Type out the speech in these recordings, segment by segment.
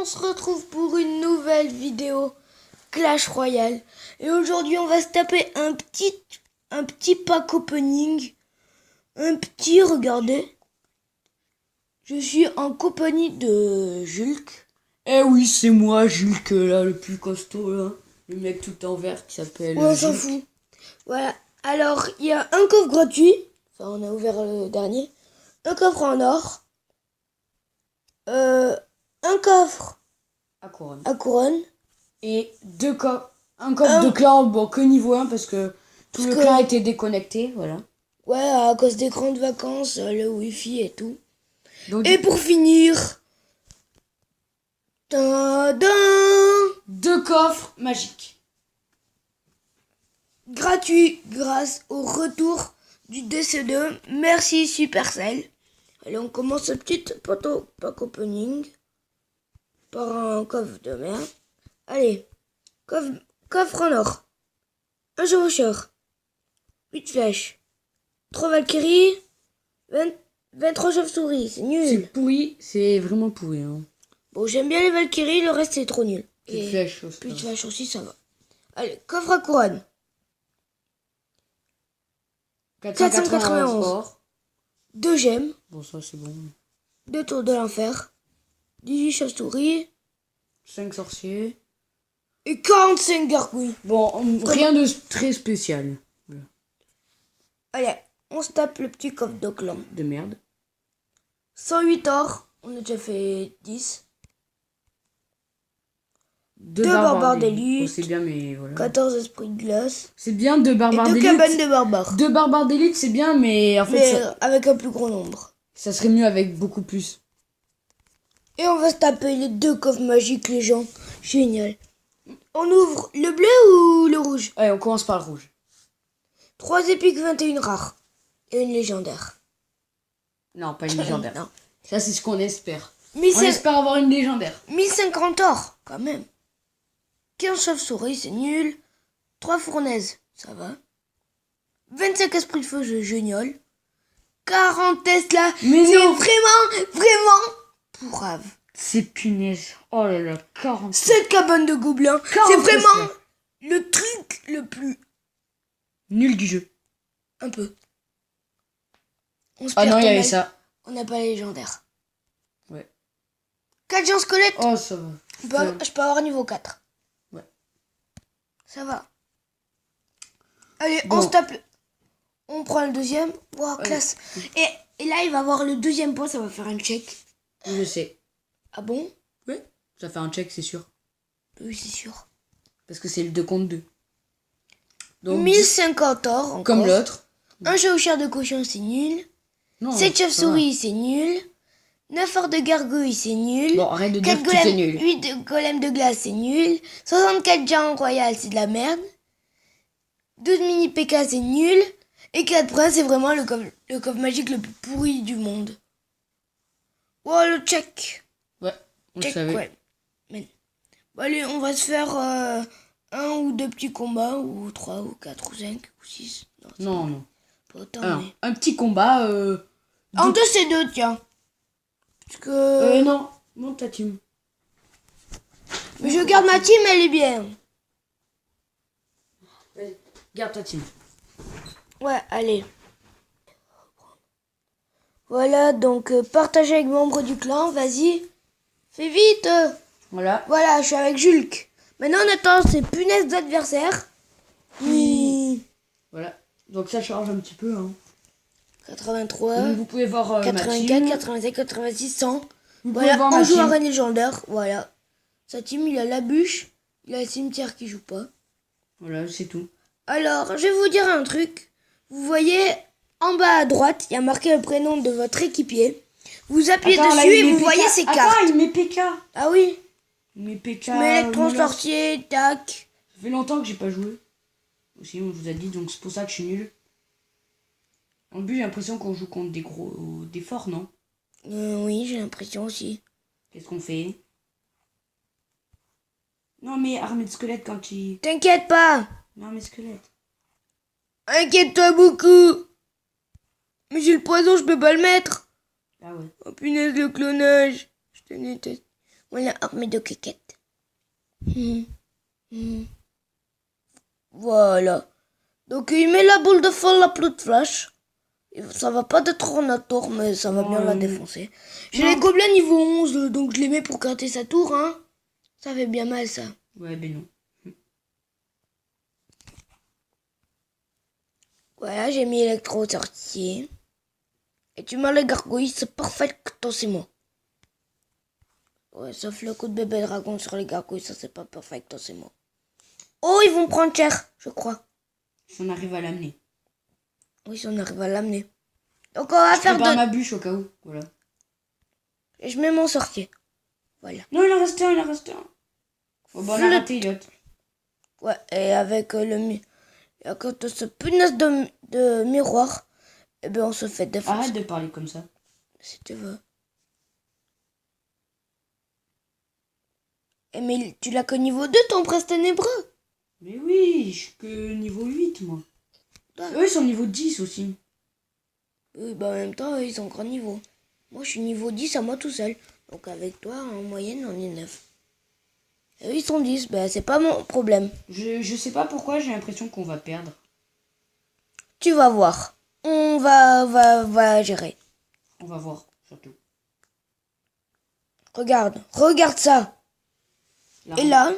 on se retrouve pour une nouvelle vidéo Clash Royale. Et aujourd'hui, on va se taper un petit pack opening. Regardez. Je suis en compagnie de Julk. Eh oui, c'est moi, Julk, là, le plus costaud, là. Le mec tout en vert qui s'appelle Ouais, on s'en fout. Voilà. Alors, il y a un coffre gratuit. Enfin, on a ouvert le dernier. Un coffre en or. Un coffre à couronne. Et un coffre de clan, bon, que niveau 1, parce que tout le clan a été déconnecté, voilà. Ouais, à cause des grandes vacances, le wifi et tout. Donc, et pour finir, deux coffres magiques. Gratuit grâce au retour du DC2. Merci Supercell. Allez, on commence ce petit poteau pack opening par un coffre de merde. Allez, coffre en or. Un chevaucheur. 8 flèches. 3 Valkyries. 23 chauves-souris. C'est nul. C'est pourri, c'est vraiment pourri. Hein. Bon, j'aime bien les Valkyries, le reste c'est trop nul. Plus de flèches aussi. Plus de flèches aussi, ça va. Allez, coffre à couronne. 491. 2 gemmes. Bon, ça c'est bon. 2 tours de l'enfer. 18 chauves-souris. 5 sorciers. Et 45 gargouilles. Bon, rien de très spécial. Voilà. Allez, on se tape le petit coffre de clan. De merde. 108 or. On a déjà fait 10. 2 barbares d'élite. Oh, c'est bien, mais voilà. 14 esprits de glace. C'est bien 2 barbares d'élite. Et 2 cabanes de barbares. 2 barbares d'élite, c'est bien, mais en fait. Avec un plus gros nombre. Ça serait mieux avec beaucoup plus. Et on va se taper les 2 coffres magiques, les gens. Génial. On ouvre le bleu ou le rouge? Allez, on commence par le rouge. 3 épiques, 21 rares. Et une légendaire. Non, pas une légendaire. Non. Ça, c'est ce qu'on espère. On c'est... espère avoir une légendaire. 1050 or, quand même. 15 chauves-souris, c'est nul. 3 fournaises, ça va. 25 esprits de feu, génial. 40 Tesla, mais c'est non. vraiment pourrave. C'est punaise. Oh là là, 40. 7 cabanes de gobelins, c'est vraiment le truc le plus nul du jeu. Un peu. Ah non, il y avait ça. On n'a pas les légendaires. Ouais. 4 gens squelettes. Oh, ça va. Je peux avoir niveau 4. Ouais. Ça va. Allez, bon. On se tape. On prend le deuxième. Wow, classe. Et là, il va avoir le deuxième point, ça va faire un check. Je sais. Ah bon? Oui. Ça fait un check, c'est sûr. Oui, c'est sûr. Parce que c'est le 2 contre 2. Donc 1050 or encore. Comme l'autre. Un chevaucheur de cochon, c'est nul. 7 chauves-souris, c'est nul. 9 or de gargouille, c'est nul. Bon, arrête de dire que c'est nul. 8 de golems de glace, c'est nul. 64 géants royal, c'est de la merde. 12 mini PK, c'est nul. Et 4 princes, c'est vraiment le coffre magique le plus pourri du monde. Oh, le check. Ouais, on check, le savait. Ouais. Bon, allez, on va se faire un ou deux petits combats, ou 3, ou 4, ou 5, ou 6. Non. Pas autant, mais... Un petit combat. En 2C2, tiens. Parce que... Non, monte ta team. Mais je garde ma team, elle est bien. Vas-y, garde ta team. Ouais, allez. Voilà, donc partagez avec membres du clan, vas-y. Fais vite. Voilà. Voilà, je suis avec Julk. Maintenant, on attend ces punaises d'adversaires. Oui. Voilà, donc ça change un petit peu. Hein. 83. Donc, vous pouvez voir 84, 87, 86, 100. Vous voilà, voir on joue team. à Reine légendaire. Voilà. Sa team, il a la bûche. Il a le cimetière qui joue pas. Voilà, c'est tout. Alors, je vais vous dire un truc. Vous voyez, en bas à droite, il y a marqué le prénom de votre équipier. Vous appuyez dessus et vous voyez ses cartes. Attends, il met PK. Ah oui. Il met PK. Mais électron sorcier, tac. Ça fait longtemps que j'ai pas joué. Aussi, on vous a dit, donc c'est pour ça que je suis nul. En plus, j'ai l'impression qu'on joue contre des forts, non? Oui, j'ai l'impression aussi. Qu'est-ce qu'on fait? Non, mais armée de squelette quand il... T'inquiète pas. Non, mais squelette. Inquiète-toi beaucoup. Mais j'ai le poison, je peux pas le mettre. Ah ouais. Oh punaise, le clonage. Je te déteste. Voilà, armée de quéquettes. Voilà. Donc il met la boule de feu la plus de flash. Ça va pas de Tornator, mais ça va bien la défoncer. J'ai les gobelins niveau 11, donc je les mets pour gratter sa tour, hein. Ça fait bien mal, ça. Ouais, ben non. Voilà, j'ai mis électro sorcier. Et tu mets les gargouilles, c'est perfectissimo. Ouais, sauf le coup de bébé dragon sur les gargouilles, ça c'est pas perfectissimo. Oh, ils vont prendre cher, je crois. Si on arrive à l'amener. Oui, si on arrive à l'amener. Donc on va faire ma bûche au cas où. Voilà. Et je mets mon sorcier. Voilà. Non, il en reste un, il en reste un. Oh, bah, on a raté, Elliot. Ouais, et avec quand ce punaise de miroir, eh ben on se fait défoncer. Arrête de parler comme ça. Si tu veux. Eh, mais tu l'as que niveau 2, ton presse ténébreux. Mais oui, je suis que niveau 8, moi. Ah. Eux, ils sont niveau 10 aussi. Oui, bah en même temps, ils sont grand niveau. Moi, je suis niveau 10 à moi tout seul. Donc avec toi, en moyenne, on est 9. Et eux, ils sont 10, bah c'est pas mon problème. Je sais pas pourquoi, j'ai l'impression qu'on va perdre. Tu vas voir. On va gérer. On va voir, surtout. Regarde ça. Là, Et là,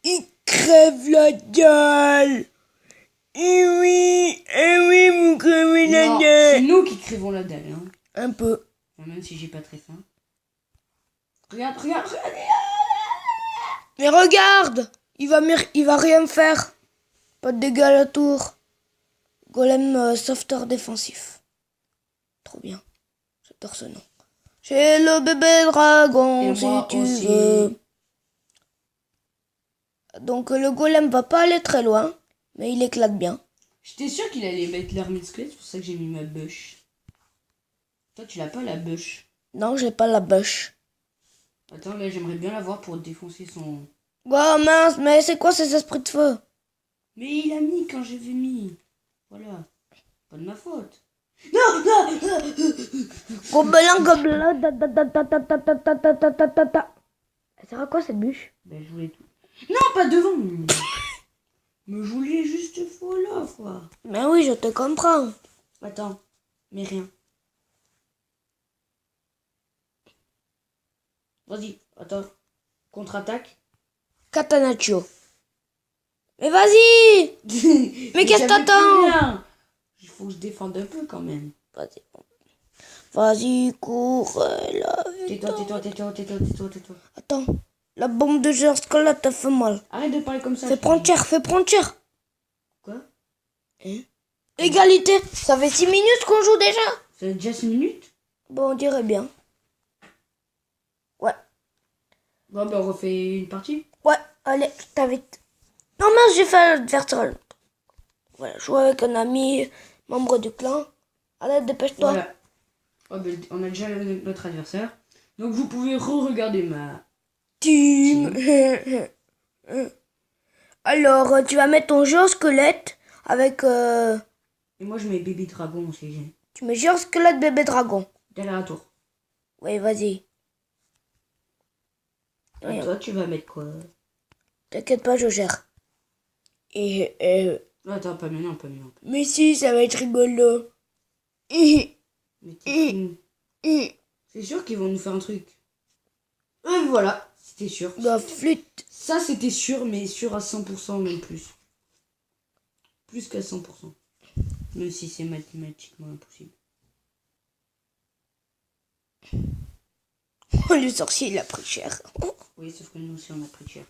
il crève la dalle. Et oui, vous crevez la non, dalle. c'est nous qui crevons la dalle, hein. Un peu. Enfin, même si j'ai pas très faim. Regarde. Mais regarde, il va rien me faire. Pas de dégâts à la tour. Golem sauveteur défensif. Trop bien. J'adore ce nom. J'ai le bébé dragon, Et si moi tu aussi. veux. Donc le golem va pas aller très loin, mais il éclate bien. J'étais sûr qu'il allait mettre l'armée de squelette, c'est pour ça que j'ai mis ma bûche. Toi, tu l'as pas, la bûche. Non, j'ai pas la bûche. Attends, là, j'aimerais bien la voir pour défoncer son... Oh mince, mais c'est quoi ces esprits de feu? Mais il a mis quand j'ai vu mis. Voilà. Pas de ma faute. Gobelin, ta. Ça sert à quoi cette bûche? Ben, je voulais tout. Non, pas devant. Mais je voulais juste voilà, quoi. Mais oui, je te comprends. Attends, mais rien. Vas-y, attends. Contre-attaque. Catanaccio. Mais vas-y! Mais qu'est-ce que t'attends? Il faut que je défende un peu quand même. Vas-y. Vas-y, cours là. Tais-toi. Attends. La bombe de géant squelette te fait mal. Arrête de parler comme ça. Fais prendre cher. Quoi? Hein? Égalité. Ça fait 6 minutes qu'on joue déjà. Ça fait déjà 6 minutes? Bon, on dirait bien. Ouais. Bon, ben on refait une partie. Ouais, allez, t'invite. Non, mince, j'ai fait l'adversaire. Voilà, jouer avec un ami, membre du clan. Allez, dépêche-toi. Voilà. Oh, ben, on a déjà notre adversaire. Donc vous pouvez re-regarder ma... Team. Alors, tu vas mettre ton géosquelette avec... Et moi je mets bébé dragon aussi. Tu mets géosquelette bébé dragon. Derrière la tour. Oui, vas-y. Et toi tu vas mettre quoi? T'inquiète pas, je gère. Attends, pas maintenant. Mais si, ça va être rigolo. Mais t'es fou. C'est sûr qu'ils vont nous faire un truc. Et voilà, c'était sûr. La flûte. Ça c'était sûr, mais sûr à 100%, même plus. Plus qu'à 100%. Même si c'est mathématiquement impossible. Le sorcier, il a pris cher. Oui, sauf que nous aussi on a pris cher.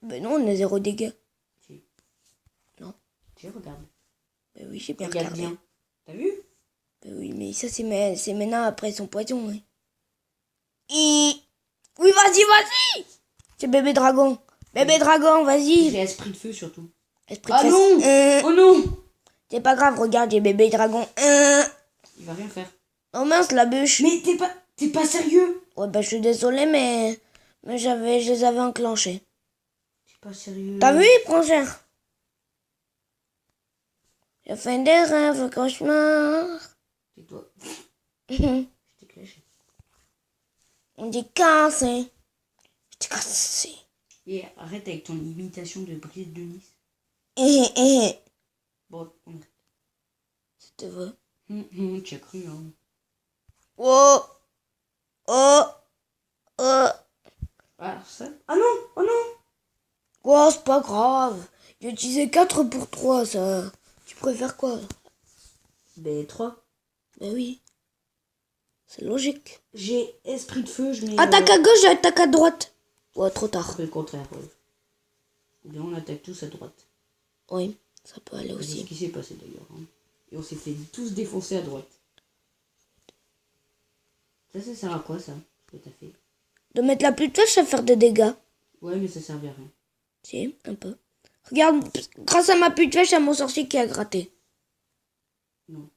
Ben non, on a 0 dégâts. Si. Non. Tu regardes. Ben oui, j'ai bien Regarde regardé. bien. T'as vu? Ben oui, mais ça, c'est maintenant après son poison. Hein. Oui, vas-y. C'est bébé dragon. Bébé dragon, vas-y. J'ai esprit de feu surtout. Esprit Ah de non fesse. Oh non! C'est pas grave, regarde, j'ai bébé dragon. Il va rien faire. Oh mince, la bûche. Mais t'es pas sérieux? Ouais, ben je suis désolée, mais je les avais enclenchés. T'es pas sérieux? T'as vu, il prend cher. J'ai fait des rêves cauchemars. Tais-toi. Je t'ai clashé. On dit cassé. t'es cassé. Et arrête avec ton imitation de Brice de Nice. Bon, on arrête. C'était vrai. Tu as cru, hein. Oh. Oh. Oh. Ah, ça. Ah non, oh non. Oh, c'est pas grave. J'ai utilisé 4 pour 3, ça. Tu préfères quoi? Ben 3. Ben oui. C'est logique. J'ai esprit de feu, je mets... Attaque à gauche, attaque à droite. Ouais, trop tard. C'est le contraire, ouais. Ou bien on attaque tous à droite. Oui, ça peut aller C'est ce aussi. qui s'est passé d'ailleurs. Hein. Et on s'est fait tous défoncer à droite. Ça sert à quoi ça? Ce que t'as fait? De mettre la pluie de flèche, ça fait faire des dégâts. Ouais, mais ça servait à rien. Si, un peu. Regarde, grâce à ma pluie de flèche, il y a mon sorcier qui a gratté. Non.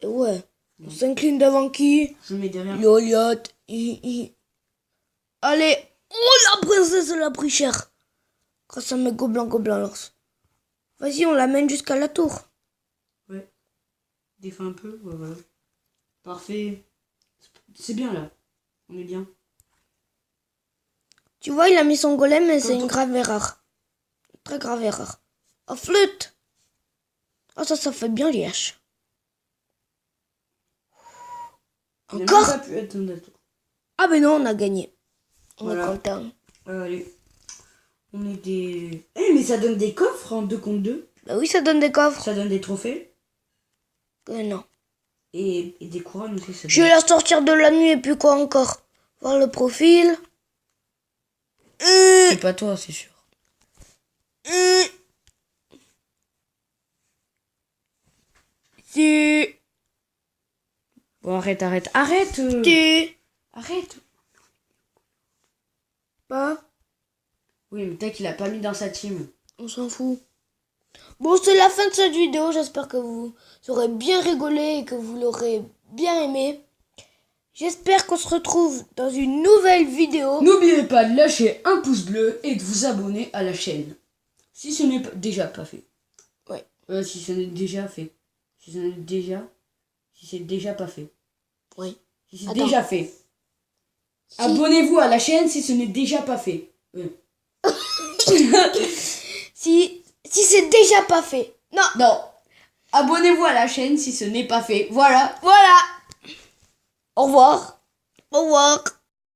Et ouais. On s'incline devant qui? Je mets derrière. Loliot. Allez. Oh, la princesse, elle a pris cher. Grâce à mes gobelins lance. Vas-y, on l'amène jusqu'à la tour. Ouais. Défais un peu. Ouais, voilà. Parfait. C'est bien là. On est bien. Tu vois, il a mis son golem, mais c'est Comme une grave erreur. Très grave erreur. Oh, flûte. Oh, ça fait bien liège. Il n'a Encore? même pas pu être dans la tour. Ah ben non, on a gagné. On Voilà. est content. Allez. On est des... Eh, mais ça donne des coffres en 2 contre 2. Bah oui, ça donne des coffres. Ça donne des trophées. Non. Et des couronnes aussi. Ça Je vais la sortir de la nuit et puis quoi encore? Voir le profil. C'est pas toi, c'est sûr. Si. Bon, arrête. Arrête. Arrête. Pas. Oui, mais peut-être qu'il a pas mis dans sa team. On s'en fout. Bon, c'est la fin de cette vidéo. J'espère que vous aurez bien rigolé et que vous l'aurez bien aimé. J'espère qu'on se retrouve dans une nouvelle vidéo. N'oubliez pas de lâcher un pouce bleu et de vous abonner à la chaîne. Si ce n'est déjà pas fait. Ouais. Si ce n'est déjà fait. Si c'est déjà pas fait. Oui. Si c'est Attends. déjà fait. Si. Abonnez-vous à la chaîne si ce n'est déjà pas fait. Si c'est déjà pas fait. Non. Non. Abonnez-vous à la chaîne si ce n'est pas fait. Voilà. Voilà. Au revoir. Au revoir.